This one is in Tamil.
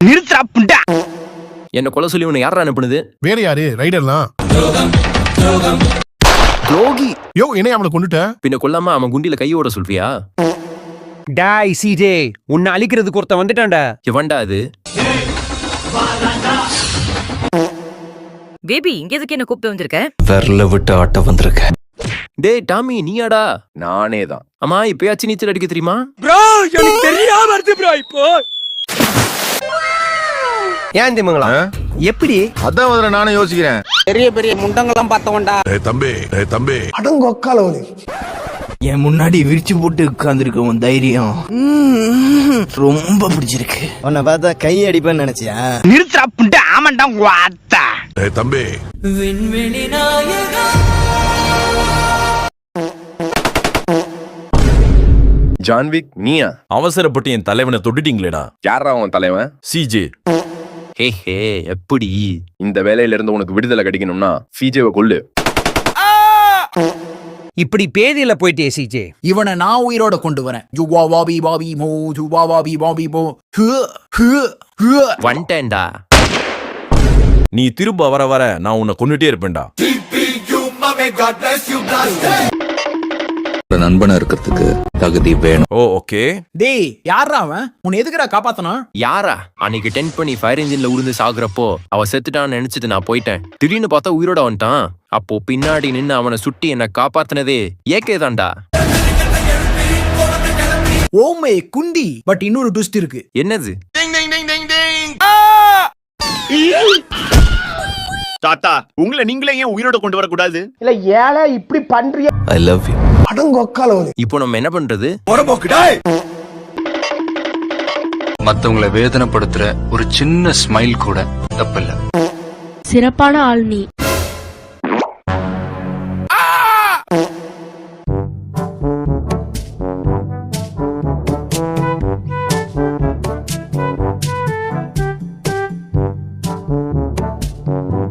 நிறுத்துறா. என்ன கொலை சொல்லி உன்னை யாரா அனுப்புனது? வேற யாரு? ரைடர்லாம். துரோகி. யோ என்ன அவனை கொண்டுட்ட? பின்ன கொல்லாம அவன் குண்டில கையோட சொல்வியா? டாய் சிஜே, உன்னை அழிக்கிறதுக்கு ஒருத்தன் வந்துட்டான்டா. எவன்டா அது? பேபி, இங்க எதுக்கு என்ன கூப்பிட்டு வந்திருக்க? விரல விட்டு ஆட்ட வந்திருக்க. டேய் டாமி, நீயாடா? நானே தான். அம்மா இப்பயாச்சும் நீச்சல் அடிக்க தெரியுமா? ப்ரோ எனக்கு தெரியாம வருது ப்ரோ. இப்போ ஏன் திமுங்களா எப்படி அதான் முதல்ல நானும் யோசிக்கிறேன். பெரிய பெரிய முண்டங்கள்லாம் பார்த்தவன்டா. தம்பி என் முன்னாடி விரிச்சு போட்டு உட்கார்ந்துருக்க உன் தைரியம் ரொம்ப பிடிச்சிருக்கு. உன்னை பார்த்தா கை அடிப்பேன்னு நினைச்சியா? நிறுத்துறா. ஆமாண்டா வாத்தா. தம்பி ஜான்விக் நீயா? அவசரப்பட்டு என் தலைவனை தொட்டுட்டீங்களேடா. யாரா அவன் தலைவன்? சிஜே. ஹே எப்படி? இந்த வேலையில இருந்து உனக்கு விடுதலை கிடைக்கணும்னா சிஜேவை கொல்லு. இப்படி பேதியில போயிட்டே சிஜே. இவனை நான் உயிரோட கொண்டு வரேன். வந்துட்டேன்டா. நீ திரும்ப வர வர நான் உன்னை கொண்டுட்டே இருப்பேன்டா. நண்பனா இருக்கிறதுக்கு தகுதி வேணும். ஓ ஓகே. டேய், யாரா அவன்? உன்னை எதுக்குடா காப்பாத்தனா? யாரா? அன்னைக்கு டென்ட் பண்ணி ஃபயர் இன்ஜின்ல உருந்து சாகுறப்போ அவ செத்துட்டான்னு நினைச்சிட்டு நான் போயிட்டேன். திடீர்னு பார்த்தா உயிரோட வந்துட்டான். அப்போ பின்னாடி நின்னு அவனை சுட்டி என்ன காப்பாத்தினதே ஏகே தான்டா. ஓமே குண்டி. பட் இன்னொரு ட்விஸ்ட் இருக்கு. என்னது? தாத்தா, உங்களை நீங்களே ஏன் உயிரோட கொண்டு வரக்கூடாது? இல்ல ஏழை இப்படி பண்றிய. I love you. இப்போ நம்ம என்ன பண்றது? மத்தவங்களை வேதனைப்படுத்துற ஒரு சின்ன ஸ்மைல் கூட தப்பில்ல. சிறப்பான ஆள் நீ.